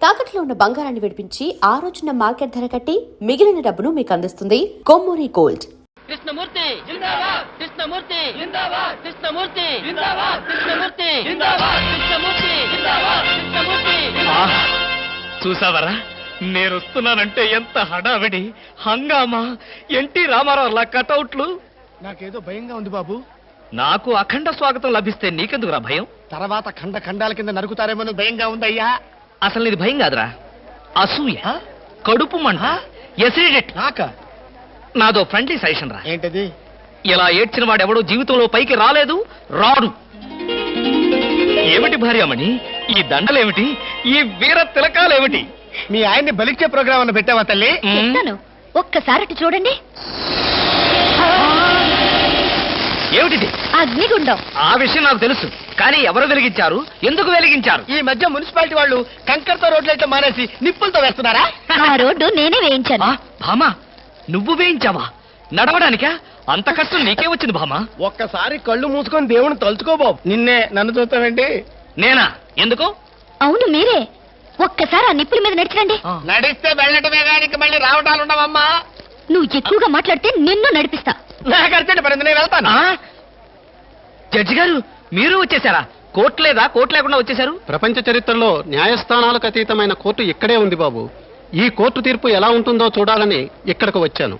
తాకట్లో ఉన్న బంగారాన్ని విడిపించి ఆ రోజున మార్కెట్ ధర కట్టి మిగిలిన డబ్బును మీకు అందిస్తుంది కొమ్మూరి గోల్డ్. కృష్ణమూర్తి జిందాబాద్, కృష్ణమూర్తి జిందాబాద్, కృష్ణమూర్తి జిందాబాద్, కృష్ణమూర్తి జిందాబాద్, కృష్ణమూర్తి జిందాబాద్, కృష్ణమూర్తి. చూసావరా, నేను వస్తున్నానంటే ఎంత హడావిడి హంగామా. ఎన్టీ రామారావు కటౌట్లు. నాకేదో భయంగా ఉంది బాబు. నాకు అఖండ స్వాగతం లభిస్తే నీకెందుకురా భయం? తర్వాత ఖండ ఖండాల కింద నరుకుతారేమో భయంగా ఉందయ్యా. అసలు ఇది భయం కాదురా, అసూయ, కడుపు మంట, ఎసిడిటీ. నాదో ఫ్రెండ్లీ సజెషన్ రా. ఏంటది? ఇలా ఏడ్చిన వాడెవడో జీవితంలో పైకి రాలేదు, రాడు. ఏమిటి భార్యమణి ఈ దండలేమిటి, ఈ వీర తిలకాలేమిటి? మీ ఆయన్ని బలిచ్చే ప్రోగ్రామ్ అన్న పెట్టావా తల్లి? ఒక్కసారి చూడండి. ఏమిటిది? అగ్నిగుండం. ఆ విషయం నాకు తెలుసు, కానీ ఎవరు వెలిగించారు, ఎందుకు వెలిగించారు? ఈ మధ్య మున్సిపాలిటీ వాళ్ళు కంకర్తో రోడ్లైతే మానేసి నిప్పులతో వేస్తున్నారా? ఆ రోడ్డు నేనే వేయించాను. భామా, నువ్వు వేయించావా? నడవడానికా? అంత కష్టం నీకే వచ్చింది భామా? ఒక్కసారి కళ్ళు మూసుకొని దేవుని తలుచుకో బాబు. నిన్నే నన్ను చూస్తావేంటి? నేనా? ఎందుకు? అవును మీరే. ఒక్కసారి ఆ నిప్పుల మీద నడిచిరండి. నడిస్తే వెళ్ళటమే కానీ మళ్ళీ రావటాలు ఉండవమ్మా. నువ్వు ఎక్కువగా మాట్లాడితే నిన్ను నడిపిస్తా. నాకు అర్జెంట్ పడింది, నేను వెళ్తాను. జడ్జి గారు, మీరు వచ్చేసారా? కోర్టు లేదా? కోర్టు లేకుండా వచ్చేసారు? ప్రపంచ చరిత్రలో న్యాయస్థానాలకు అతీతమైన కోర్టు ఇక్కడే ఉంది బాబు. ఈ కోర్టు తీర్పు ఎలా ఉంటుందో చూడాలని ఇక్కడికి వచ్చాను.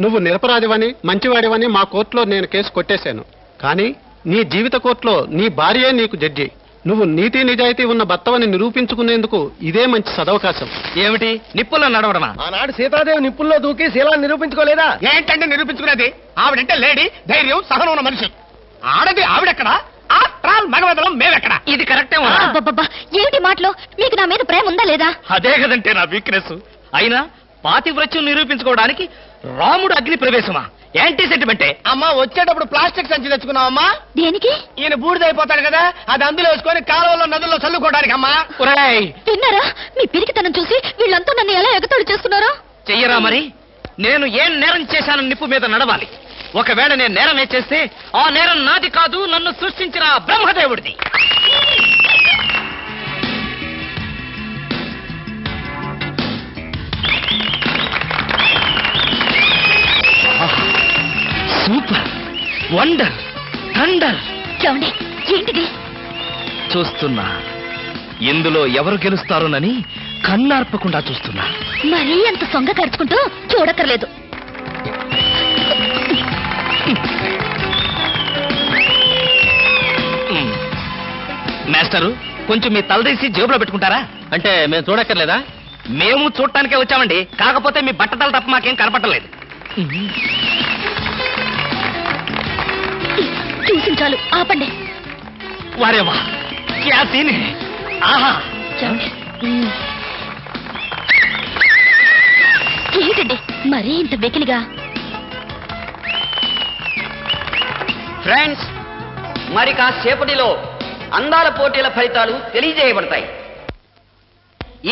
నువ్వు నిరపరాధివని, మంచివాడివని మా కోర్టులో నేను కేసు కొట్టేశాను. కానీ నీ జీవిత కోర్టులో నీ భార్యే నీకు జడ్జి. నువ్వు నీతి నిజాయితీ ఉన్న భర్తవని నిరూపించుకునేందుకు ఇదే మంచి సదవకాశం. ఏమిటి, నిప్పుల్లో నడవడమా? ఆనాడు సీతాదేవి నిప్పుల్లో దూకి శీలాన్ని నిరూపించుకోలేదా? ఏంటంటే నిరూపించుకునేది? ఆవిడంటే లేడీ, ధైర్యం, సహనం ఉన్న మనిషి. ఆడది ఆవిడెక్కడ, మగవదలం మేమెక్కడ? ఇది కరెక్టే. అబ్బబ్బబ్బా, ఏమిటి మాటలు? మీకు నా మీద ప్రేమ ఉందా లేదా? అదే కదంటే నా వీక్నెస్. అయినా పాతివ్రత్యం నిరూపించుకోవడానికి రాముడు అగ్ని ప్రవేశమా? యాంటీ సెంటిమెంటే. అమ్మా, వచ్చేటప్పుడు ప్లాస్టిక్ సంచి తెచ్చుకున్నావమ్మా. దేనికి? ఈయన బూడిదైపోతాడు కదా, అది అందులో వేసుకొని కాలువలో నదుల్లో చల్లుకోవడానికి అమ్మా. విన్నారా? మీ పిరికితనం చూసి వీళ్ళంతా నన్ను ఎలా ఎగతాళి చేస్తున్నారో. చెయ్యరా మరి? నేను ఏం నేరం చేశానని నిప్పు మీద నడవాలి. ఒకవేళ నేను నేరమే చేస్తే ఆ నేరం నాది కాదు, నన్ను సృష్టించిన బ్రహ్మదేవుడిది. Super, wonder, thunder. చూడండి, ఏంటిది? చూస్తున్నా. ఇందులో ఎవరు గెలుస్తారోనని కన్నార్పకుండా చూస్తున్నా. మరీ అంత సొంగ కరుచుకుంటూ చూడక్కర్లేదు. మాస్టరు, కొంచెం మీ తలదీసి జేబులో పెట్టుకుంటారా? అంటే మేము చూడక్కర్లేదా? మేము చూడటానికే వచ్చామండి. కాకపోతే మీ బట్టతల తప్ప మాకేం కనపట్టలేదు. చూసించాలు, ఆపండి. వారేవా, క్యా సీన్ హై. ఆహా, చూడండి. ఏంటండి మరీ ఇంత వెకిలిగా? ఫ్రెండ్స్, మరి కాసేపటిలో అందాల పోటీల ఫలితాలు తెలియజేయబడతాయి.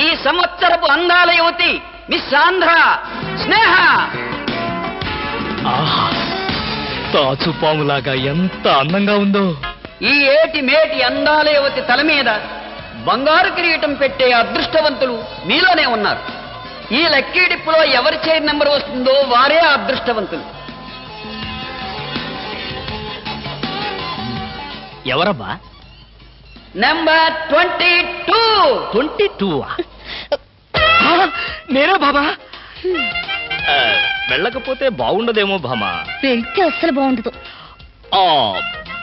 ఈ సంవత్సరపు అందాల యువతి మిస్ ఆంధ్ర స్నేహ. ఆహా, తాచుపాములాగా ఎంత అందంగా ఉందో. ఈ ఏటి మేటి అందాల యువతి తల మీద బంగారు కిరీటం పెట్టే అదృష్టవంతులు మీలోనే ఉన్నారు. ఈ లక్కీ డిప్పులో ఎవరి చైర్ నెంబర్ వస్తుందో వారే ఆ అదృష్టవంతులు. ఎవరబ్బా? నెంబర్ 22. 22. నేనే బాబా. వెళ్ళకపోతే బాగుండదేమో భామా. వెళ్తే అస్సలు బాగుండదు.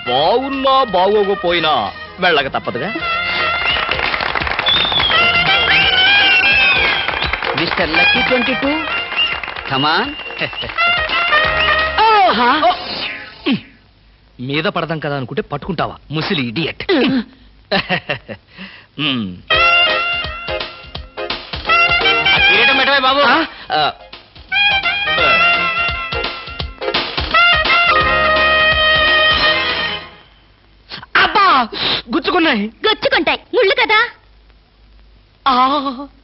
బాగున్నా బాగోకపోయినా వెళ్ళక తప్పదుగా. మిస్టర్ లక్కీ 22, కమాన్. మీద పడదాం కదా అనుకుంటే పట్టుకుంటావా, ముసిలి ఇడియట్. కిరీటం పెట్టవే బాబు. అబ్బా, గుచ్చుకున్నాయి. గొచ్చుకుంటాయి, ముళ్ళు కదా.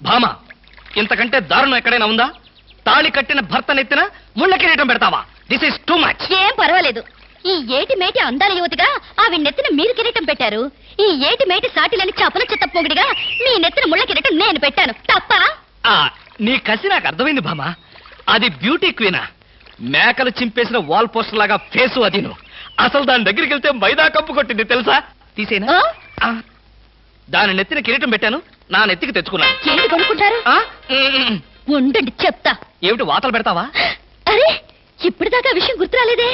భామ, ఇంతకంటే దారుణం ఎక్కడైనా ఉందా? తాళి కట్టిన భర్త నెత్తిన ముళ్ళ కిరీటం పెడతావా? This is too much. ఏం పర్వాలేదు, ఈ ఏటి మేటి అందాల యువతిగా ఆవి నెత్తిన మీరు కిరీటం పెట్టారు. ఈ ఏటి మేటి సాటిలని చపల చిత్త పొగిడిగా మీ నెత్తిన ముళ్ళ కిరీటం నేను పెట్టాను. తప్ప? నీ కసి నాకు అర్థమైంది భామా. అది బ్యూటీ క్వీనా? మేకలు చింపేసిన వాల్ పోస్టర్ లాగా ఫేసు అది. అసలు దాని దగ్గరికి వెళ్తే మైదా కప్పు కొట్టింది తెలుసా? తీసేనా? దాని నెత్తిన కిరీటం పెట్టాను, నా నెత్తికి తెచ్చుకున్నాను. ఏంటి కొనుక్కుంటారు? ఉండండి చెప్తా. ఏమిటి వాతలు పెడతావా? అరే ఇప్పటిదాకా విషయం గుర్తురాలేదే.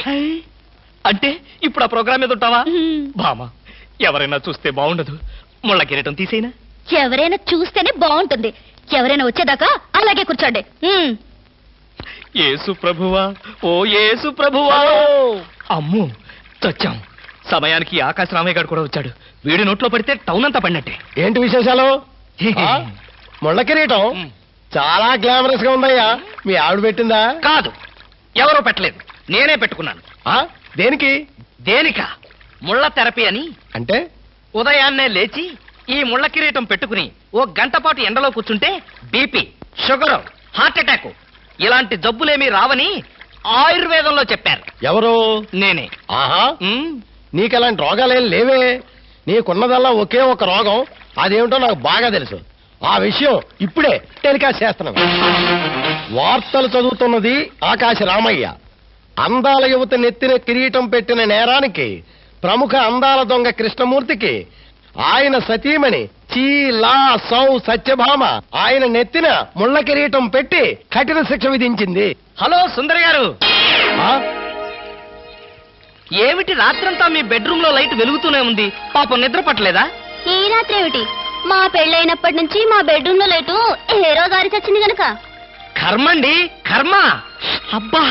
అంటే ఇప్పుడు ఆ ప్రోగ్రామ్ మీద ఉంటావా? భామా, ఎవరైనా చూస్తే బాగుండదు. ముళ్ళ కిరీటం తీసేనా? ఎవరైనా చూస్తేనే బాగుంటుంది. ఎవరైనా వచ్చేదాకా అలాగే కూర్చోండి. యేసు ప్రభువా, ఓ యేసు ప్రభువా. అమ్మో చచ్చాం. సమయానికి ఆకాశ రామయ్య గారు కూడా వచ్చాడు. వీడి నోట్లో పడితే టౌన్ అంతా పడినట్టే. ఏంటి విశేషాలు? ముళ్ళ కిరీటం చాలా గ్లామరస్ గా ఉందయ్యా. మీ ఆవిడ పెట్టిందా? కాదు, ఎవరో పెట్టలేదు, నేనే పెట్టుకున్నాను. దేనికి? దేనికా? ముళ్ళ థెరపీ అని. అంటే ఉదయాన్నే లేచి ఈ ముళ్ళ కిరీటం పెట్టుకుని ఓ గంట పాటు ఎండలో కూర్చుంటే బీపీ, షుగర్, హార్ట్ అటాక్ ఇలాంటి జబ్బులేమీ రావని ఆయుర్వేదంలో చెప్పారు. ఎవరు? నేనే. ఆహా, నీకెలాంటి రోగాలేం లేవే. నీకున్నదల్లా ఒకే ఒక రోగం. అదేమిటో నాకు బాగా తెలుసు. ఆ విషయం ఇప్పుడే టెలికాస్ట్ చేస్తున్నాం. వార్తలు చదువుతున్నది ఆకాశ రామయ్య. అందాల యువత నెత్తిన కిరీటం పెట్టిన నేరానికి ప్రముఖ అందాల దొంగ కృష్ణమూర్తికి ఆయన సతీమణి చీలా సౌ సత్యభామ ఆయన నెత్తిన ముళ్ళ కిరీటం పెట్టి కఠిన శిక్ష విధించింది. హలో సుందరి గారు, ఏమిటి రాత్రంతా మీ బెడ్రూమ్ లో లైట్ వెలుగుతూనే ఉంది? పాపం నిద్ర పట్టలేదా? ఈ రాత్రి ఏమిటి? మా పెళ్ళైనప్పటి నుంచి మా బెడ్రూమ్ లో లేటు ఏ రోజు ఆరి చచ్చింది గనక. కర్మండి, కర్మ. అబ్బా,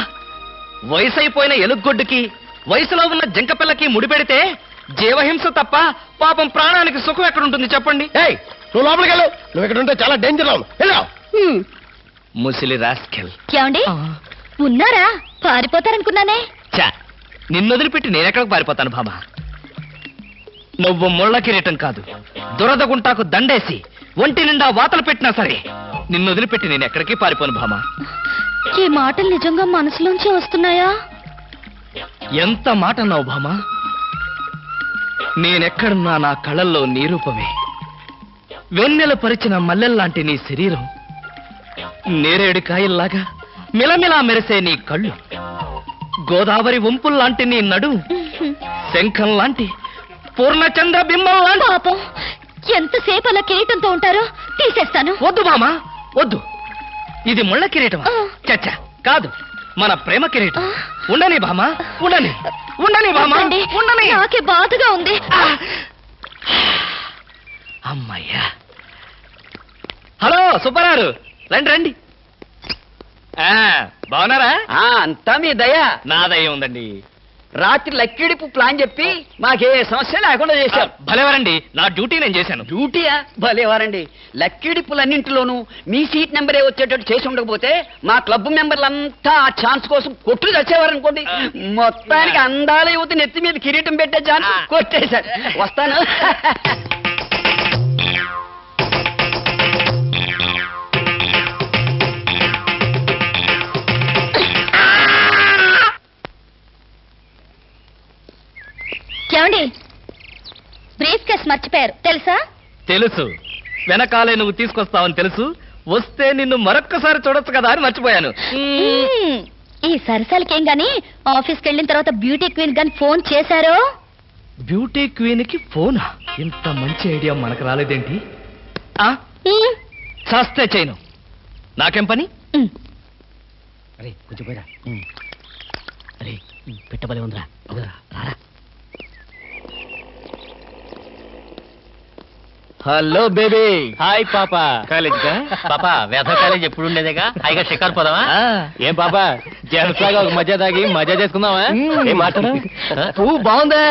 వయసు అయిపోయిన ఎలుగొడ్డుకి వయసులో ఉన్న జింకపిల్లకి ముడిపెడితే జీవహింస తప్ప పాపం ప్రాణానికి సుఖం ఎక్కడుంటుంది చెప్పండి? ఏయ్, నువ్వు లోపలికి వెళ్ళు. నువ్వు ఇక్కడ ఉంటే చాలా డేంజర్. ముసిలి రాస్కెల్. ఏమండి ఉన్నారా? పారిపోతారనుకున్నానే. చా, నిన్ను వదిలిపెట్టి నేనెక్కడికి పారిపోతాను భామా? నువ్వు ముళ్ళ కిరీటం కాదు, దురద గుంటాకు దండేసి ఒంటి నిండా వాతలు పెట్టినా సరే నిన్ను వదిలిపెట్టి నేను ఎక్కడికి పారిపోను భామా. ఈ మాటలు నిజంగా మనసులోంచి వస్తున్నాయా? ఎంత మాట అన్నావు భామా. నేనెక్కడున్నా నా కళ్ళల్లో నీ రూపమే. వెన్నెల పరిచిన మల్లెల్లాంటి నీ శరీరం, నేరేడు కాయల్లాగా మిలమిలా మెరిసే నీ కళ్ళు, గోదావరి వంపుల్లాంటి నీ నడు, శంఖం లాంటి పూర్ణచంద్ర బింబం లాంటి. పాపం, ఎంతసేపు అలా కిరీటంతో ఉంటారో తీసేస్తాను. వద్దు మామా, వద్దు. ఇది ముళ్ళ కిరీటం. చచ్చా, కాదు, మన ప్రేమ కిరీటం. ఉండని భామా, ఉండని, ఉండని భామా, ఉండని. నాకే బాధగా ఉంది. అమ్మయ్యా. హలో సుబ్బారావు, రండి రండి. బాగున్నారా? అంతా మీ దయ. నా దయ ఉందండి. రాత్రి లక్కిడిపు ప్లాన్ చెప్పి మాకే సమస్య లేకుండా చేశారు. భలేవారండి, నా డ్యూటీ నేను చేశాను. డ్యూటీయా? భలేవారండి. లక్కిడిపులన్నింటిలోనూ మీ సీట్ నెంబరే వచ్చేటట్టు చేసి ఉండకపోతే మా క్లబ్ మెంబర్లంతా ఆ ఛాన్స్ కోసం కొట్టుకు తెచ్చేవారనుకోండి. మొత్తానికి అందాల యువత నెత్తి మీద కిరీటం పెట్టే ఛాన్స్ కొట్టేశారు. వస్తాను. ఏమండి, బ్రీఫ్ కేస్ మర్చిపోయారు తెలుసా? తెలుసు, వెనకాలే నువ్వు తీసుకొస్తావని తెలుసు. వస్తే నిన్ను మరొక్కసారి చూడొచ్చు కదా అని మర్చిపోయాను. ఈ సరసాలకేం గాని ఆఫీస్కి వెళ్ళిన తర్వాత బ్యూటీ క్వీన్ గాని ఫోన్ చేశారో? బ్యూటీ క్వీన్ కి ఫోనా? ఇంత మంచి ఐడియా మనకు రాలేదేంటి? చేస్తే చేయను, నాకేం పని? అరే కొంచెం పోయిరా. అరే పెట్టబలే ఉందిరా. రారా. Hello baby. హాయ్ పాపా. కాలేజ్ కా? పాపా, వేద కాలేజ్ ఎప్పుడు ఉండేదేగా. హాయిగా షికారు పోదామా? ఏం పాపా, జెంట్స్ లాగా ఒక మజా తాగి మజా చేసుకుందామా? ఏం మాట్లాడు? పువ్వు బాగుందా?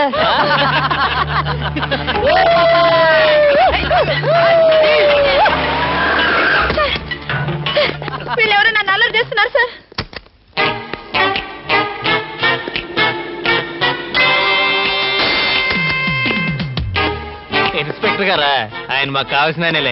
వీళ్ళెవరో నన్ను అల్లరి చేస్తున్నారు సార్. ఇన్స్పెక్టర్ గారా? ఆయన మాకు కావాల్సిన ఆయనలే.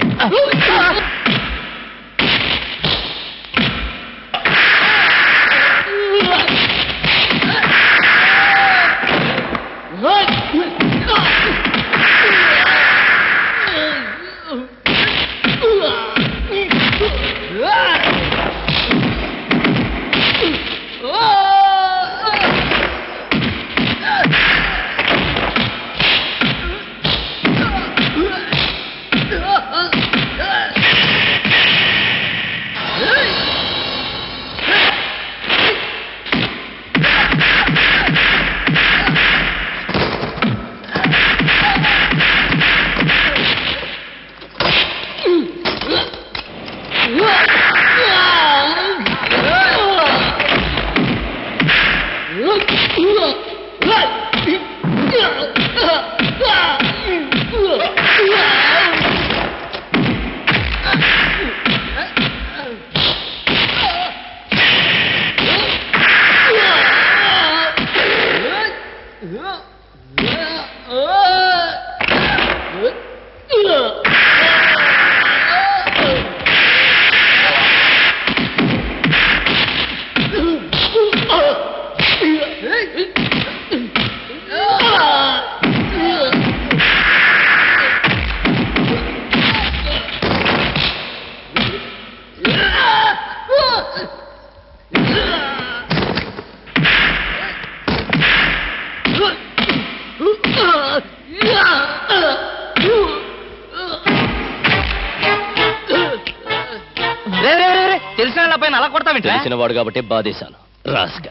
అబ్బాయిని అలా కొడతావేంటి? తెలిసిన వాడు కాబట్టి బాధేశాను. రాస్క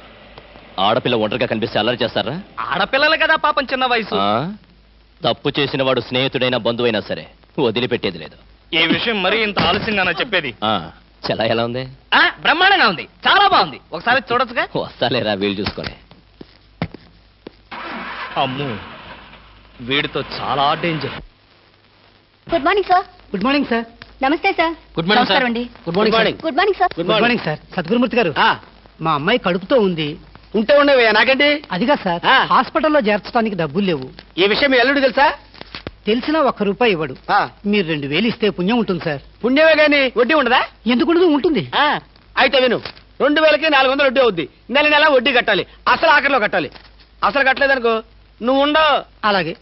ఆడపిల్ల ఒంటరిగా కనిపిస్తే అల్లరి చేస్తారా? ఆడపిల్లలు కదా పాపం, చిన్న వయసు. ఆ? తప్పు చేసిన వాడు స్నేహితుడైనా బంధువైనా సరే వదిలిపెట్టేది లేదు. ఈ విషయం మరీ ఇంత ఆలస్యంగా చెప్పేది. ఆ, చలా ఎలా ఉంది? బ్రహ్మాండంగా ఉంది, చాలా బాగుంది. ఒకసారి చూడొచ్చుగా? వస్తాలేరా, వీలు చూసుకొని. అమ్ము, వీడితో చాలా danger. Good morning sir. Good morning sir. నమస్తే సార్. Good morning sir. నమస్కారం అండి. Good morning sir. Good morning sir. Good morning sir. Sadgurumurthy గారు, మా అమ్మాయి కడుపుతో ఉంది. ఉంటే ఉండేవే నాకండి. అదిగా సార్, హాస్పిటల్లో చేర్చడానికి డబ్బులు లేవు. ఈ విషయం మీ అల్లుడు తెలుసా? తెలిసినా ₹1 ఇవ్వడు. మీరు 2000 ఇస్తే పుణ్యం ఉంటుంది సార్. పుణ్యమే గాని వడ్డీ ఉండదా? ఎందుకు ఉంటుంది? అయితే విను, 2000కి 400 వడ్డీ అవుద్ది. నెల నెల వడ్డీ కట్టాలి. అసలు ఆఖరిలో కట్టాలి. అసలు కట్టలేదనుకో నువ్వు ఉండవు. అలాగే.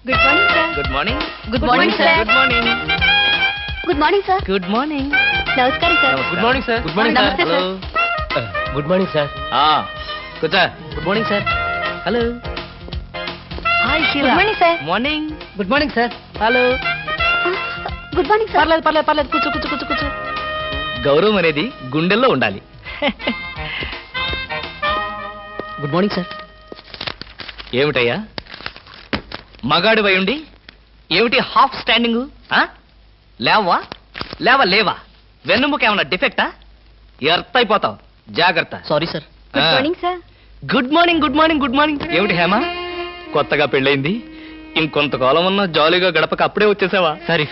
Good morning sir. Good morning. Good morning sir. Good morning. Good morning sir. Good morning. నమస్కారం sir. Good morning sir. Good morning నమస్తే సార్. Good morning sir. కూర్చో. Good morning sir. Hello. Hi good morning sir. Morning. Good morning sir. Hello. Good morning sir. పర్లేదు. కూర్చో. గౌరవం అనేది గుండెల్లో ఉండాలి. Good morning sir. ఏమిటయ్యా మగాడి వై ఉండి ఏమిటి హాఫ్ స్టాండింగ్? లేవా వెన్నుముకేమన్నా డిఫెక్టా? ఎర్త్ అయిపోతావు, జాగ్రత్త. Sorry sir. Good morning sir. Good morning. ఏమిటి హేమ, కొత్తగా పెళ్ళైంది, ఇంకొంతకాలం ఉన్న జాలీగా గడపక అప్పుడే వచ్చేసావా? సార్, ఈ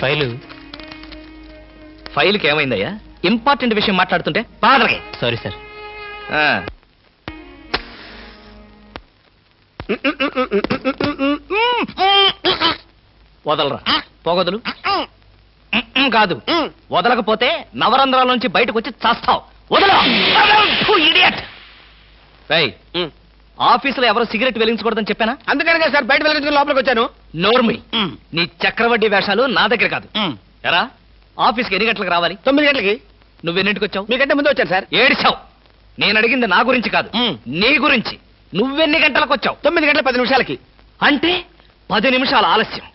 ఫైల్కి ఏమైందయ్యా? ఇంపార్టెంట్ విషయం మాట్లాడుతుంటే పాదరకే. Sorry sir. వదలరా, పోగొదలు. కాదు, వదలకపోతే నవరంధ్రాల నుంచి బయటకు వచ్చి చస్తావు. వదలు. ఇడియట్. ఆఫీసులో ఎవరో సిగరెట్ వెలిగించకూడదని చెప్పానా? అందుకనే సార్ బయట వెళ్ళి లోపలికి వచ్చాను. నోర్మి, నీ చక్రవడ్డీ వేషాలు నా దగ్గర కాదు. ఎరా, ఆఫీస్కి ఎన్ని గంటలకు రావాలి? 9 గంటలకి. నువ్వెన్నింటికి వచ్చావు? మీకంటే ముందు వచ్చాను సార్. ఏడిచావు. నేను అడిగింది నా గురించి కాదు, నీ గురించి. నువ్వెన్ని గంటలకు వచ్చావు? 9 గంటల 10 నిమిషాలకి. అంటే 10 నిమిషాల ఆలస్యం.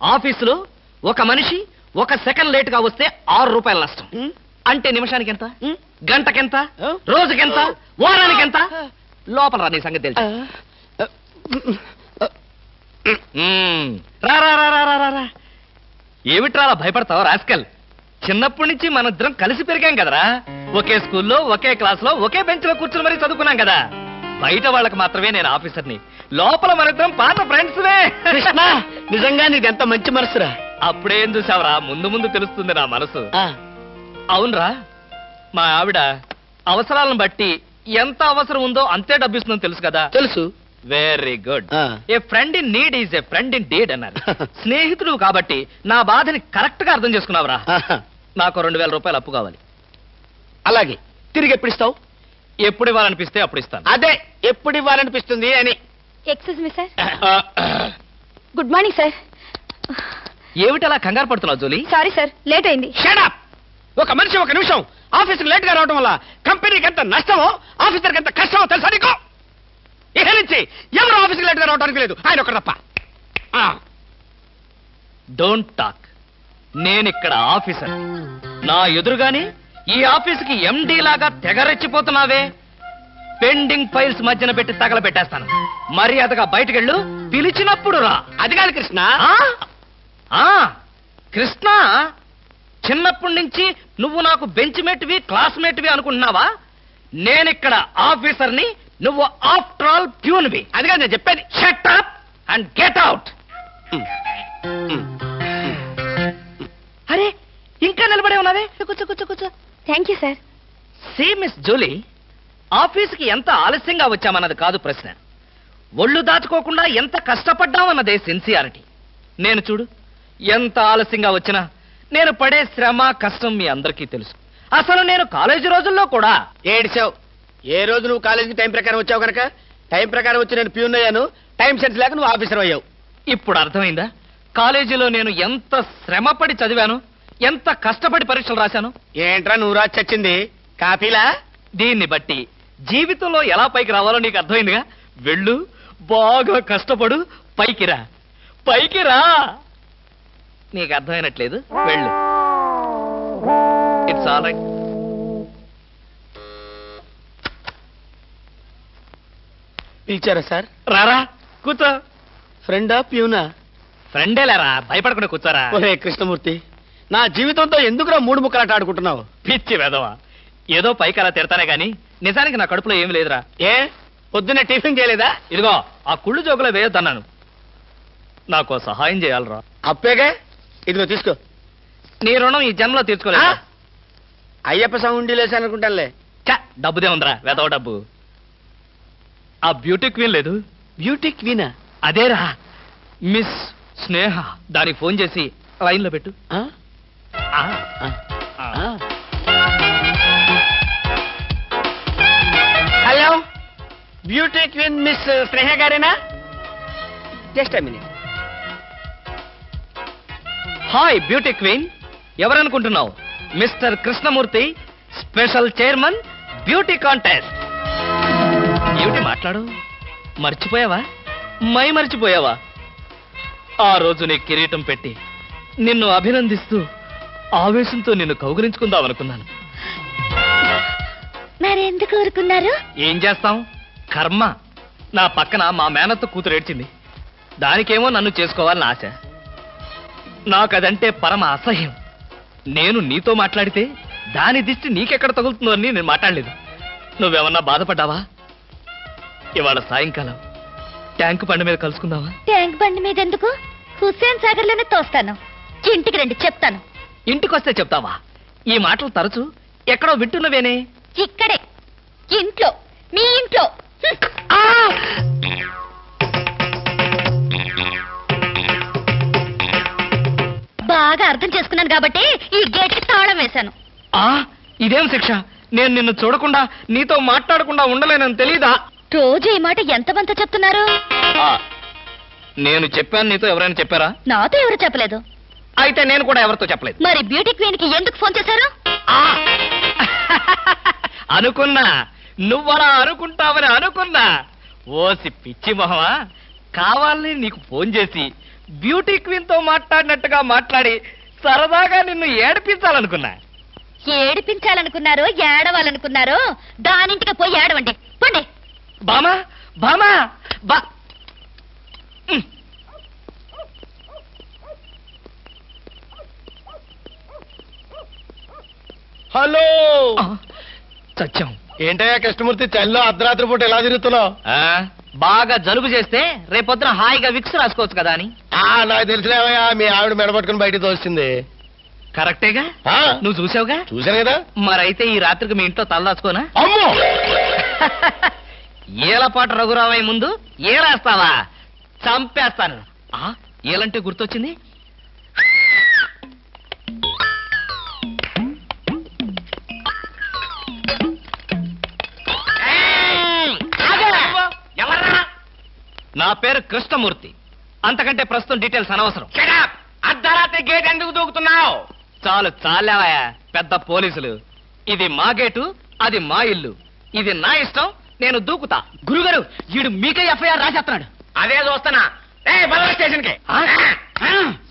ఆఫీసులో ఒక మనిషి 1 సెకండ్ లేట్ గా వస్తే ₹6 నష్టం. అంటే నిమిషానికి ఎంత? గంటకెంత? రోజుకెంత? వారానికెంత? లోపల రా, నీ సంగతి తెలుసు. రా. ఏమిట్రా భయపడతావు రాస్కల్? చిన్నప్పటి నుంచి మనిద్దరం కలిసి పెరిగాం కదరా. ఒకే స్కూల్లో, ఒకే క్లాస్ లో, ఒకే బెంచ్ లో కూర్చుని మరీ చదువుకున్నాం కదా. బయట వాళ్ళకి మాత్రమే నేను ఆఫీసర్ని, లోపల మనిద్దరం పాత ఫ్రెండ్స్వే. కృష్ణ, నిజంగా నీది ఎంత మంచి మనసురా. అప్పుడేం చూసావరా, ముందు తెలుస్తుంది నా మనసు. అవునరా, మా ఆవిడ అవసరాలను బట్టి ఎంత అవసరం ఉందో అంతే డబ్బిస్తుందని తెలుసు కదా? తెలుసు. Very good. A friend in need is a friend indeed అన్నారు. స్నేహితుడు కాబట్టి నా బాధని కరెక్ట్ గా అర్థం చేసుకున్నావురా. నాకు ₹2000 అప్పు కావాలి. అలాగే. తిరిగి ఎప్పుడు ఇస్తావు? ఎప్పుడు ఇవ్వాలనిపిస్తే అప్పుడు ఇస్తాను. అదే, ఎప్పుడు ఇవ్వాలనిపిస్తుంది అని. Excuse me sir. Good morning sir. ఏమిటి అలా కంగారు పడుతున్నావు జోలీ? సారీ సార్, లేట్ అయింది. Shut up. ఒక మనిషి 1 నిమిషం ఆఫీస్కి లేట్ గా రావడం వల్ల కంపెనీకి ఎంత నష్టమో, ఆఫీసర్కి ఎంత కష్టమో తెలుసా నీకు? ఇక నుంచి ఎవరు ఆఫీస్కి లేట్ గా రావడానికి లేదు, ఆయన ఒకరు తప్ప. Don't talk. నేనిక్కడ ఆఫీసర్. నా ఎదురుగానే ఈ ఆఫీసుకి ఎండి లాగా తెగరెచ్చిపోతున్నావే. పెండింగ్ ఫైల్స్ మధ్యన పెట్టి తగలబెట్టేస్తాను. మర్యాదగా బయటకెళ్ళు, పిలిచినప్పుడు రా. అది కాదు కృష్ణ. కృష్ణ, చిన్నప్పటి నుంచి నువ్వు నాకు బెంచ్ మేట్వి, క్లాస్మేట్వి అనుకుంటున్నావా? నేనిక్కడ ఆఫీసర్ని, నువ్వు ఆఫ్టర్ ఆల్ ప్యూన్వి. అది కాదు నేను చెప్పేది. Shut up and get out. అరే, ఇంకా నిలబడే ఉన్నావే? కూర్చో. Thank you sir. See miss Julie, ఆఫీస్కి ఎంత ఆలస్యంగా వచ్చామన్నది కాదు ప్రశ్న. ఒళ్ళు దాచుకోకుండా ఎంత కష్టపడ్డామన్నదే సిన్సియారిటీ. నేను చూడు, ఎంత ఆలస్యంగా వచ్చినా నేను పడే శ్రమ, కష్టం మీ అందరికీ తెలుసు. అసలు నేను కాలేజీ రోజుల్లో కూడా ఏడిచావు. ఏ రోజు నువ్వు కాలేజీకి టైం ప్రకారం వచ్చావు కనుక టైం ప్రకారం వచ్చి నేను ప్యూన్ అయ్యాను. టైం సెన్స్ లేక నువ్వు ఆఫీసర్ అయ్యావు. ఇప్పుడు అర్థమైందా కాలేజీలో నేను ఎంత శ్రమపడి చదివాను, ఎంత కష్టపడి పరీక్షలు రాశాను? ఏంట్రా నువ్వు రాసి చచ్చింది? కాపీలా? దీన్ని బట్టి జీవితంలో ఎలా పైకి రావాలో నీకు అర్థమైందిగా. వెళ్ళు, బాగా కష్టపడు, పైకి రా. నీకు అర్థమైనట్లేదు, వెళ్ళు. It's all right. పిలిచారా సార్? రారా కూర్చో. ఫ్రెండా ప్యూనా? ఫ్రెండేలేరా, భయపడకుండా కూర్చోరా. ఒరే కృష్ణమూర్తి, నా జీవితంతో ఎందుకురా మూడు ముక్కలాట ఆడుకుంటున్నావు? పిచ్చి వెదవా, ఏదో పైకి అలా తిడతానే గాని నిజానికి నా కడుపులో ఏమి లేదురా. ఏ పొద్దున్నే టిఫిన్ చేయలేదా? ఇదిగో ఆ కుళ్ళు జోకులో వేయొద్దన్నాను. నాకు సహాయం చేయాలరా. అప్పేగా, ఇదిగో తీసుకో. నీ రుణం ఈ జన్మలో తీర్చుకోలేదు. అయ్యప్ప సౌండి లేసానుకుంటానులే. డబ్బుదే ఉందిరా, వెదవ డబ్బు. ఆ బ్యూటీ క్వీన్ లేదు, బ్యూటీ క్వీనా? అదేరా మిస్ స్నేహ. దానికి ఫోన్ చేసి లైన్లో పెట్టు. ఆ? ఆ, ఆ. ఆ. Hello, beauty queen miss Sneha గారేనా? Just a minute. Hi beauty queen, ఎవరనుకుంటున్నావు? Mister Krishnamurthy, special chairman beauty contest. ఏమిటి మాట్లాడు? మర్చిపోయావా? మర్చిపోయావా? ఆ రోజు నీ కిరీటం పెట్టి నిన్ను అభినందిస్తూ ఆవేశంతో నిన్ను కౌగిలించుకుందామనుకున్నాను. మరెందుకు కోరుకున్నారు? ఏం చేస్తాం, కర్మ. నా పక్కన మా మేనత్త కూతురు ఏడ్చింది. దానికేమో నన్ను చేసుకోవాలని ఆశ. నాకదంటే పరమ అసహ్యం. నేను నీతో మాట్లాడితే దాని దిష్టి నీకెక్కడ తగులుతుందో అని నేను మాట్లాడలేదు. నువ్వేమన్నా బాధపడ్డావా? ఇవాళ సాయంకాలం ట్యాంకు బండి మీద కలుసుకుందావా? ట్యాంక్ బండి మీద ఎందుకు? హుస్సేన్ సాగర్ లోనే తోస్తాను. ఇంటికి రండి, చెప్తాను. ఇంటికొస్తే చెప్తావా? ఈ మాటలు తరచు ఎక్కడో వింటున్నవేనే. ఇక్కడే, ఇంట్లో, మీ ఇంట్లో. బాగా అర్థం చేసుకున్నాను కాబట్టి ఈ గేట్ కి తాళం వేశాను. ఇదేం శిక్ష? నేను నిన్ను చూడకుండా నీతో మాట్లాడకుండా ఉండలేనని తెలీదా? రోజు ఈ మాట ఎంతమంత చెప్తున్నారు? నేను చెప్పాను, నీతో ఎవరైనా చెప్పారా? నాతో ఎవరు చెప్పలేదు. అయితే నేను కూడా ఎవరితో చెప్పలేదు. మరి బ్యూటీ క్వీన్ కి ఎందుకు ఫోన్ చేశారు? అనుకున్నా, నువ్వలా అనుకుంటావని అనుకున్నా. ఓసి పిచ్చి మొహమా, కావాలని నీకు ఫోన్ చేసి బ్యూటీ క్వీన్ తో మాట్లాడినట్టుగా మాట్లాడి సరదాగా నిన్ను ఏడిపించాలనుకున్నా. ఏడిపించాలనుకున్నారో ఏడవాలనుకున్నారో దానింటికి పోయి ఏడవండి, పండి. బామా బామా బా. హలో, సత్యం. ఏంటయ్యా కృష్ణమూర్తి, చలిలో అర్ధరాత్రి పూట ఎలా తిరుగుతున్నావు? బాగా జలుబు చేస్తే రేపొద్దున హాయిగా విక్స్ రాసుకోవచ్చు కదా అని. నాకు తెలిసినవయ్యా, మీ ఆవిడ మెడపట్టుకుని బయటికి తోస్తుంది. కరెక్టేగా, ఆ, నువ్వు చూసావుగా. చూశాను కదా. మరైతే ఈ రాత్రికి మీ ఇంట్లో తలదాచుకోనా? అమ్మో, ఏలపాటు రఘురావయ్య ముందు ఏలేస్తావా? చంపేస్తాను. ఏలంటే గుర్తొచ్చింది. నా పేరు కృష్ణమూర్తి. అంతకంటే ప్రస్తుతం డీటెయిల్స్ అనవసరం. అర్ధరాత్రి గేట్ ఎందుకు దూకుతున్నావు? చాలు చాలావయ్యా, పెద్ద పోలీసులు. ఇది మా గేటు, అది మా ఇల్లు. ఇది నా ఇష్టం, నేను దూకుతా. గురుగారు, వీడు మీకే ఎఫ్ఐఆర్ రాసేస్తున్నాడు. అదే చూస్తున్నా. స్టేషన్ కి.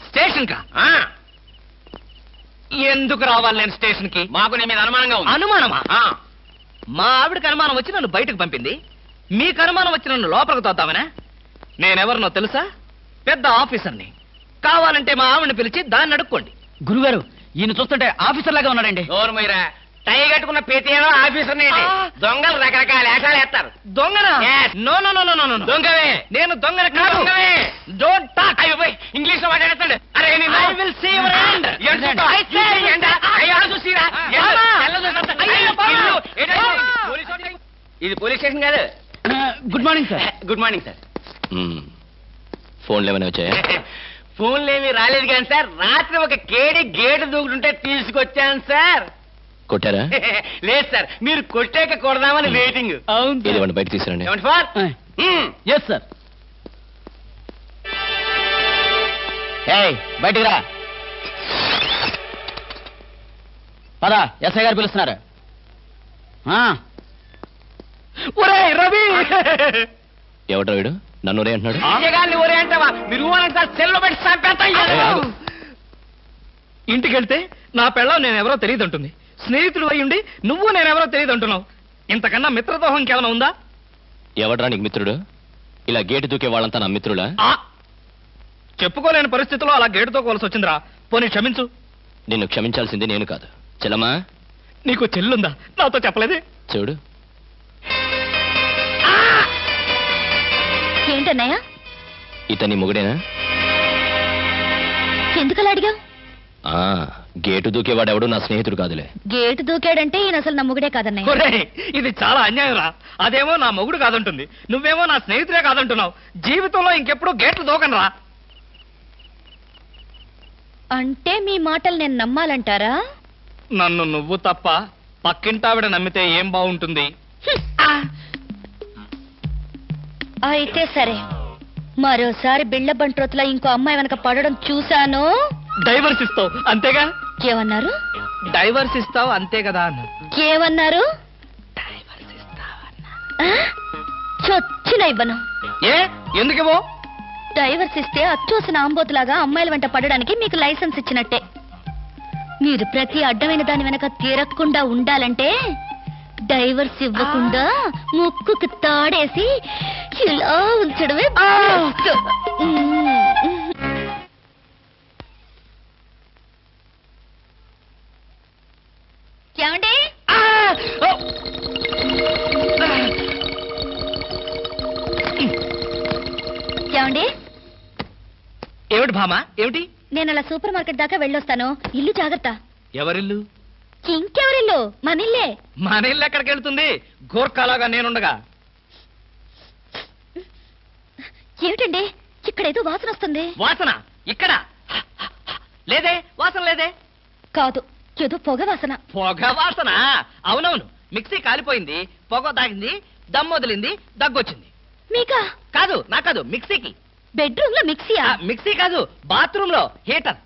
స్టేషన్ కా? ఎందుకు రావాలి నేను స్టేషన్ కి? మాకు నీ మీద అనుమానంగా ఉంది. అనుమానమా? మా ఆవిడకి అనుమానం వచ్చి నన్ను బయటకు పంపింది. మీకు అనుమానం వచ్చి నన్ను లోపలికి తోద్దామనా? నేనెవరినో తెలుసా? పెద్ద ఆఫీసర్ని. కావాలంటే మా ఆవిడని పిలిచి దాన్ని అడుక్కోండి. గురుగారు, ఈయన చూస్తుంటే ఆఫీసర్ లాగా ఉన్నాడండి. నోరు మీరా, టై కట్టుకున్న పేతేనో ఆఫీసర్ దొంగలు రకరకాల వేషాలు వేస్తారు. దొంగనా? Yes. No no no no no no. దొంగవే. నేను దొంగని కాదు. దొంగవే. Don't talk. ఇంగ్లీష్ లో మాట్లాడతాడు. అరే I will see your hand. I say ఇది పోలీస్ స్టేషన్ కాదు. Good morning sir. Good morning sir. ఫోన్లు ఏమైనా వచ్చాయా? ఫోన్లు ఏమీ రాలేదు కానీ సార్, రాత్రి ఒక కేడి గేటు దూకుతుంటే తీసుకొచ్చాను సార్. కొట్టారా? లేదు సార్, మీరు కొట్టాక కొడదామని వెయిటింగ్. ఇదివ్వండి, బయట తీసుకురండి. ఏమండి ఫార్? Yes sir. బయటికి రా. పదా, ఎస్ఐ గారు పిలుస్తున్నారు. ఒరేయ్ రవి! ఎవడ్రా వీడు? నన్ను ఒరే అంటున్నాడు. విజయగాన్ని ఒరే అంటావా? మీరు ఊరంతా సెల్లో పెట్టి చంపేస్తాం. ఇంటికి వెళ్తే నా పెళ్ళం నేనెవరో తెలియదు అంటుంది. స్నేహితుడు అయి ఉండి నువ్వు నేనెవరో తెలియదు అంటున్నావు. ఇంతకన్నా మిత్రదోహం కేవలం ఉందా? ఎవడ్రా నీకు మిత్రుడు? ఇలా గేటు దూకే వాళ్ళంతా నా మిత్రులా? చెప్పుకోలేని పరిస్థితిలో అలా గేటుతో కోల్సి వచ్చిందిరా. పోనీ క్షమించు. నిన్ను క్షమించాల్సింది నేను కాదు. చెల్లమ్మా, నీకు చెల్లుందా? నాతో చెప్పలేదే. చూడు, ఏంటన్నయ్య? ఇతని మొగుడేనా? ఎందుకలా అడిగా? గేటు దూకేవాడెవడు నా స్నేహితుడు కాదులే. గేటు దూకాడంటే ఈయన అసలు నా మొగుడే కాదన్నయ్య. ఒరేయ్, ఇది చాలా అన్యాయం రా. అదేమో నా మొగుడు కాదంటుంది, నువ్వేమో నా స్నేహితుడే కాదంటున్నావు. జీవితంలో ఇంకెప్పుడు గేట్లు దూకనరా. అంటే మీ మాటలు నేను నమ్మాలంటారా? నన్ను నువ్వు తప్ప పక్కింటావిడ నమ్మితే ఏం బాగుంటుంది? అయితే సరే, మరోసారి బిళ్ళ బంట్రోతులా ఇంకో అమ్మాయి వెనక పడడం చూశాను. డైవర్స్ ఇస్తావు అంతేగా? ఏమన్నారు? డైవర్స్ ఇస్తావు అంతే కదా అన్న. ఏమన్నారు? చొచ్చిన ఇవ్వను. ఏ ఎందుకేమో? డైవర్స్ ఇస్తే అచ్చోసిన ఆంబోతులాగా అమ్మాయిల వెంట పడడానికి మీకు లైసెన్స్ ఇచ్చినట్టే. మీరు ప్రతి అడ్డమైన దాని వెనక తిరగకుండా ఉండాలంటే డైవర్స్ ఇవ్వకుండా ముక్కుకు తాడేసి ఇలా ఉంచడమే best. ఏమండి? ఏమండి? ఏమిటి భామా, ఏమిటి? నేను అలా సూపర్ మార్కెట్ దాకా వెళ్ళొస్తాను. ఇల్లు జాగ్రత్త. ఎవరిల్లు? ఇంకెవరిల్లు? మన ఇల్లే. మన ఇల్లు ఎక్కడికి వెళ్తుంది? గోర్ఖాలాగా నేనుండగా. ఏమిటండి ఇక్కడేదో వాసన వస్తుంది? వాసన ఇక్కడ లేదే. వాసన లేదే. కాదు, ఏదో పొగ వాసన. పొగ వాసన? అవునవును, మిక్సీ కాలిపోయింది, పొగ తాగింది, దమ్ వదిలింది, దగ్గొచ్చింది. మీకా? కాదు, నా కాదు, మిక్సీకి. బెడ్రూమ్ లో మిక్సీయా? మిక్సీ కాదు, బాత్రూమ్ లో హీటర్.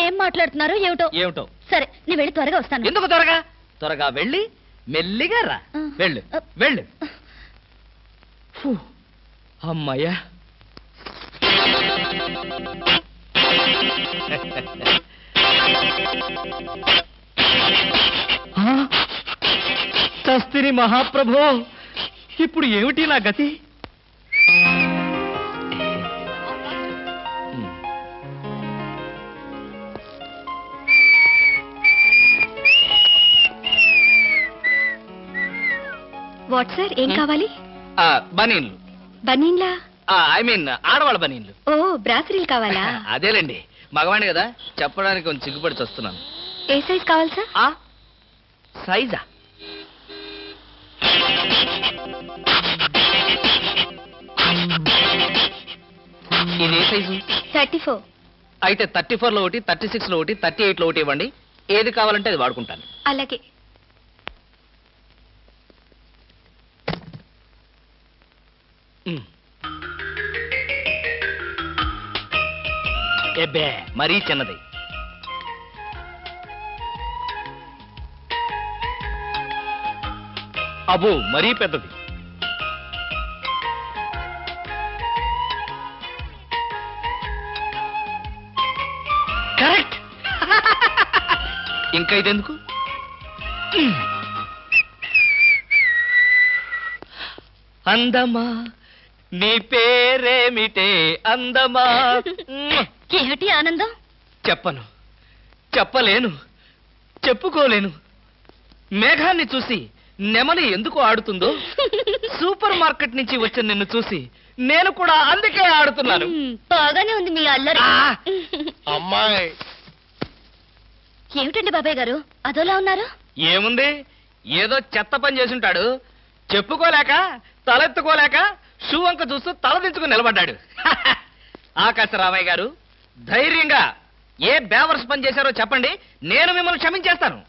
ఏం మాట్లాడుతున్నారో ఏమిటో. ఏమిటో? సరే, నేను వెళ్ళి త్వరగా వస్తాను. ఎందుకు త్వరగా? త్వరగా వెళ్ళి మెల్లిగా రా. వెళ్ళు వెళ్ళు. ఫు, అమ్మయ్యా. చస్తిని మహాప్రభో, ఇప్పుడు ఏమిటి నా గతి? వాట్ సార్, ఏం కావాలి? బనీన్లు. బనీన్లా? ఐ మీన్ ఆడవాళ్ళ బనీన్లు. ఓ, బ్రాసరీలు కావాలా? అదేలేండి, మగవాణి కదా, చెప్పడానికి కొంచెం సిగ్గుపడి వస్తున్నాను. ఏ సైజ్ కావాలి సార్? సైజా? ఇది ఏ సైజు? 34. అయితే 34లో ఒకటి, 36లో ఒకటి, 38లో ఒకటి ఇవ్వండి. ఏది కావాలంటే అది వాడుకుంటాను. అలాగే. ఎబ్బే, మరీ చిన్నది. అబ్బో, మరీ పెద్దది. కరెక్ట్. ఇంకా ఇదెందుకు? అందమా నీ పేరేమిటే అందమా? ఏమిటి ఆనందం? చెప్పను, చెప్పలేను, చెప్పుకోలేను. మేఘాన్ని చూసి నెమలి ఎందుకు ఆడుతుందో, సూపర్ మార్కెట్ నుంచి వచ్చిన నిన్ను చూసి నేను కూడా అందుకే ఆడుతున్నాను. బాగానే ఉంది మీ అల్లరి. అమ్మాయి, ఏమిటండి బాబాయ్ గారు అదోలా ఉన్నారు? ఏముంది, ఏదో చెత్త పని చేసుంటాడు. చెప్పుకోలేక, తలెత్తుకోలేక షూ వంక చూస్తూ తలదించుకుని నిలబడ్డాడు. ఆకాశరామయ్య గారు, ధైర్యంగా ఏ బేవర్స్ పని చేశారో చెప్పండి, నేను మిమ్మల్ని క్షమించేస్తాను.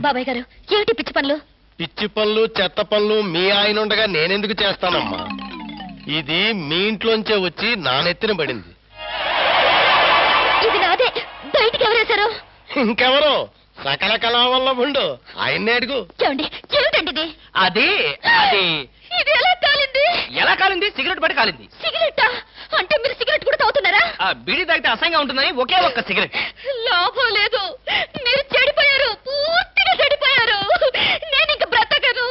బాబాయ్ గారు, ఏమిటి పిచ్చి పనులు? పిచ్చి పనులు చెత్త పనులు మీ ఆయన ఉండగా నేనెందుకు చేస్తానమ్మా? ఇది మీ ఇంట్లోంచే వచ్చి నా నెత్తిన పడింది. ఇది నాదే, బయటికి ఎవరేశారు? ఇంకెవరు? సకల కళావల్లభుండు, ఆయన్నే అడుగు. ఏమండి, ఏమిటండి ఇది? అది అది ఇది ఎలా కాలింది? ఎలా కాలింది? సిగరెట్ పడి కాలింది. సిగరెట్టా? అంటే మీరు సిగరెట్ కూడా తాగుతున్నారా? ఆ బీడీ తాగితే అసహ్యంగా ఉంటుందని ఒకే ఒక్క సిగరెట్. లాభం లేదు, మీరు చెడిపోయారు, పూర్తిగా చెడిపోయారు. నేను ఇంక బ్రతకను.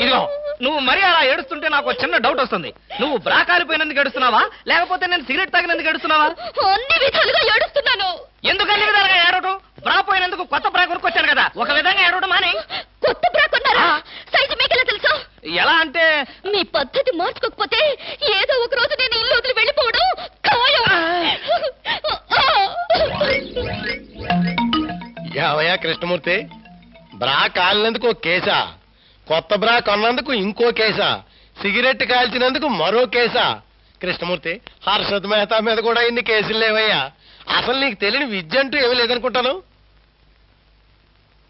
ఇదిగో నువ్వు మరీ అలా ఏడుస్తుంటే నాకు ఒక చిన్న డౌట్ వస్తుంది. నువ్వు బ్రా కాలిపోయినందుకు ఏడుస్తున్నావా, లేకపోతే నేను సిగరెట్ తాగినందుకు ఏడుస్తున్నావా? అన్ని విధాలుగా ఏడుస్తున్నాను. ఎందుకు అన్ని విధాలుగా ఏడవటం? బ్రా పోయినందుకు కొత్త బ్రా కొనుక్కొచ్చాను కదా, ఒక విధంగా ఏడవడం మాని. కొత్త బ్రా కొన్నారా? సైజు మీకెలా తెలుసు? ఎలా అంటే మీ పద్ధతి మార్చుకోకపోతే ఏదో ఒక రోజు నేను ఇల్లు వదిలి వెళ్ళిపోవడం ఖాయం. యావయ్యా కృష్ణమూర్తి, బ్రా కాలినందుకు ఒక కేసా, కొత్త బ్రా కొన్నందుకు ఇంకో కేసా, సిగరెట్ కాల్చినందుకు మరో కేసా? కృష్ణమూర్తి, హర్షద్ మెహతా మీద కూడా ఇన్ని కేసులు లేవయ్యా. అసలు నీకు తెలియని విద్య అంటూ ఏమీ లేదనుకుంటాను.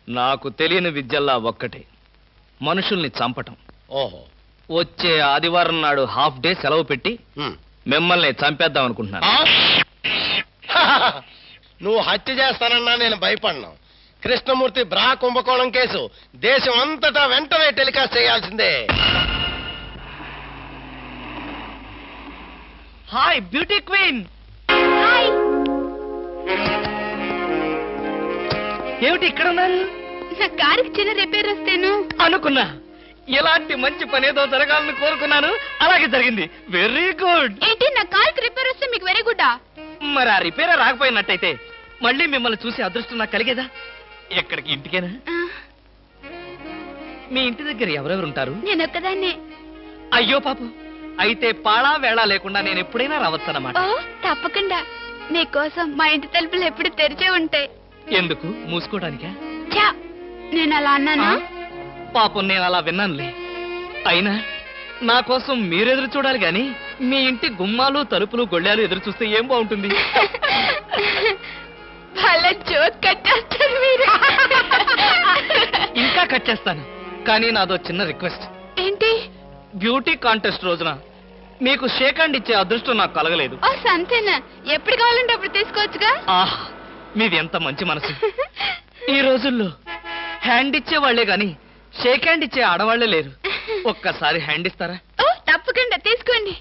నాకు తెలియని విద్యల్లా ఒక్కటే, మనుషుల్ని చంపటం. ఓహో. వచ్చే ఆదివారం నాడు హాఫ్ డే సెలవు పెట్టి ఉమ్. మిమ్మల్ని చంపేద్దాం అనుకుంటున్నాను. ఆ? నువ్వు హత్య చేస్తానన్నా నేను భయపడను. కృష్ణమూర్తి బ్రా కుంభకోణం కేసు దేశం అంతటా వెంటనే టెలికాస్ట్ చేయాల్సిందే. Hi beauty queen. ఏమిటి ఇక్కడ ఉన్నారు? నా కారుకి చిన్న రిపేర్ వస్తేను అనుకున్నా ఇలాంటి మంచి పని ఏదో జరగాలని కోరుకున్నాను, అలాగే జరిగింది. Very good. ఏంటి, నా కారుకి రిపేర్ వస్తే మీకు వెరీ గుడ్డా? మరి ఆ రిపేర్ రాకపోయినట్టయితే మళ్ళీ మిమ్మల్ని చూసి అదృష్టం నాకు కలిగేదా? ఎక్కడికి, ఇంటికేనా? మీ ఇంటి దగ్గర ఎవరెవరు ఉంటారు? నేను ఒక్కదాన్నే. అయ్యో పాపం, అయితే పాళా వేళ లేకుండా నేను ఎప్పుడైనా రావచ్చన్నమాట. ఓ తప్పకుండా, మీకోసం మా ఇంటి తలుపులు ఎప్పుడు తెరిచే ఉంటాయి. ఎందుకు, మూసుకోవడానికా? ఛా, నేను అలా అన్నానా? పాపం నేను అలా విన్నానులే. అయినా నా కోసం మీరెదురు చూడాలి గాని మీ ఇంటి గుమ్మాలు తలుపులు గొళ్ళాలు ఎదురు చూస్తే ఏం బాగుంటుంది? భలే జోక్ కట్టేస్తారు మీరు. ఇంకా కట్ చేస్తాను, కానీ నాదో చిన్న రిక్వెస్ట్. ఏంటి? బ్యూటీ కాంటెస్ట్ రోజున మీకు షేక్ హ్యాండ్ ఇచ్చే అదృష్టం నాకు కలగలేదు. ఓ సంతేనా, ఎప్పుడు కావాలంటే అప్పుడు తీసుకోవచ్చుగా. ఆహ్, మీది ఎంత మంచి మనసు. ఈ రోజుల్లో హ్యాండ్ ఇచ్చే వాళ్లే గాని షేక్ హ్యాండ్ ఇచ్చే ఆడవాళ్లే లేరు. ఒక్కసారి హ్యాండ్ ఇస్తారా? ఓ తప్పకుండా, తీసుకోండి.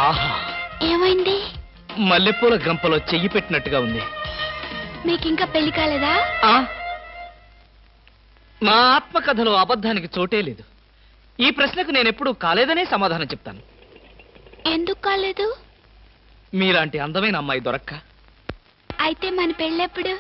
ఆహా, ఏమైంది? మల్లెపూల గంపలో చెయ్యి పెట్టినట్టుగా ఉంది. మీకింకా పెళ్లి కాలేదా? ఆ, నా ఆత్మకథలో అబద్ధానికి చోటే లేదు. ఈ ప్రశ్నకు నేనెప్పుడు కాలేదనే సమాధానం చెప్తాను. ఎందుకు కాలేదు? మీలాంటి అందమైన అమ్మాయి దొరక్క. అయితే మన పెళ్ళెప్పుడు?